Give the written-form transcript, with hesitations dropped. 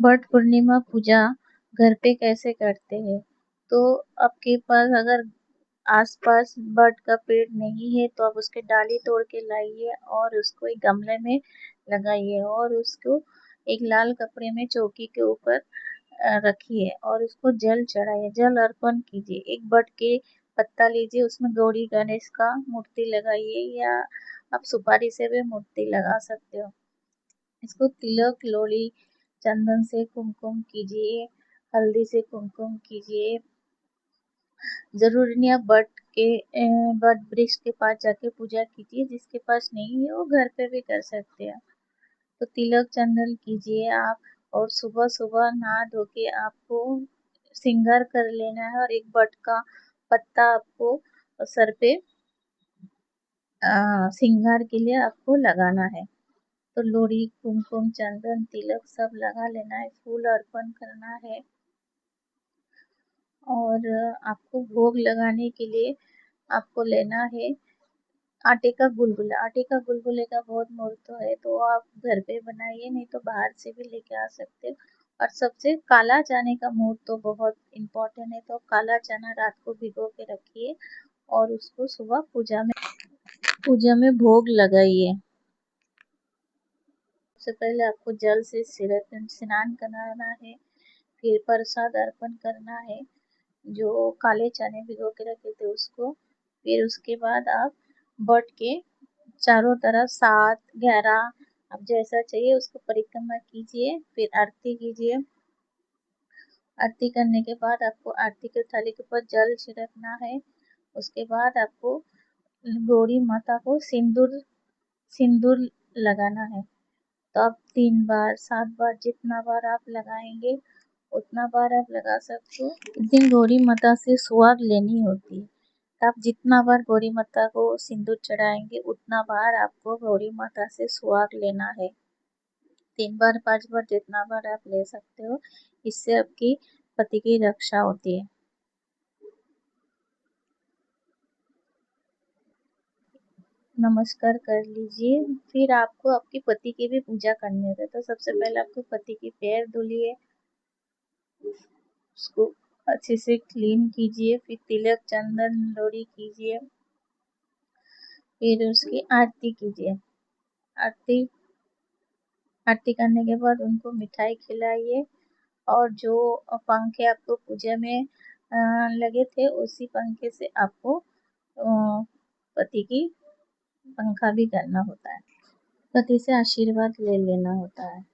What पूर्णिमा पूजा घर पे कैसे करते हैं? तो आपके पास अगर आसपास वट का पेड़ नहीं है तो आप उसके डाली तोड़ के लाइए और उसको एक गमले में लगाइए और उसको एक लाल कपड़े में चौकी के ऊपर रखिए और उसको जल चढ़ाइए, जल अर्पण कीजिए। एक वट के पत्ता लीजिए, उसमें गौरी गणेश का मूर्ति लगाइए या आप सुपारी से भी मूर्ति लगा सकते हो। इसको तिलक, लोली, चंदन से कुमकुम कीजिए, हल्दी से कुमकुम कीजिए। जरूरी नहीं आप वट वृक्ष के पास जाके पूजा कीजिए, जिसके पास नहीं है वो घर पे भी कर सकते हैं। तो तिलक चंदन कीजिए आप और सुबह सुबह नहा धो के आपको श्रृंगार कर लेना है और एक वट का पत्ता आपको सर पे श्रृंगार के लिए आपको लगाना है। तो लोरी, कुमकुम, चंदन, तिलक सब लगा लेना है, फूल अर्पण करना है और आपको भोग लगाने के लिए आपको लेना है आटे का गुलगुला। आटे का गुलगुले का बहुत महत्व है, तो आप घर पे बनाइए, नहीं तो बाहर से भी लेके आ सकते हो। और सबसे काला चने का महत्व तो बहुत इम्पोर्टेंट है, तो काला चना रात को भिगो के रखिए और उसको सुबह पूजा में भोग लगाइए। सबसे पहले आपको जल से स्नान कराना है, फिर प्रसाद अर्पण करना है, जो काले चने भिगो के रखे थे उसको। फिर उसके बाद आप वट के चारों तरफ 7, 11 आप जैसा चाहिए उसको परिक्रमा कीजिए, फिर आरती कीजिए। आरती करने के बाद आपको आरती के थाली के ऊपर जल छिड़कना है। उसके बाद आपको गौरी माता को सिंदूर लगाना है। तो आप 3 बार, 7 बार, जितना बार आप लगाएंगे उतना बार आप लगा सकते हो। इस दिन गौरी माता से सुहाग लेनी होती है, तो आप जितना बार गौरी माता को सिंदूर चढ़ाएंगे उतना बार आपको गौरी माता से सुहाग लेना है। 3 बार, 5 बार, जितना बार आप ले सकते हो। इससे आपकी पति की रक्षा होती है। नमस्कार कर लीजिए, फिर आपको आपके पति की भी पूजा करनी होती है। तो सबसे पहले आपको पति के पैर धुलिए, उसको अच्छे से क्लीन कीजिए, फिर तिलक चंदन लोरी कीजिए, फिर उसकी आरती कीजिए। आरती आरती करने के बाद उनको मिठाई खिलाइए और जो पंखे आपको पूजा में लगे थे उसी पंखे से आपको पति की पंखा भी करना होता है। पति से आशीर्वाद ले लेना होता है।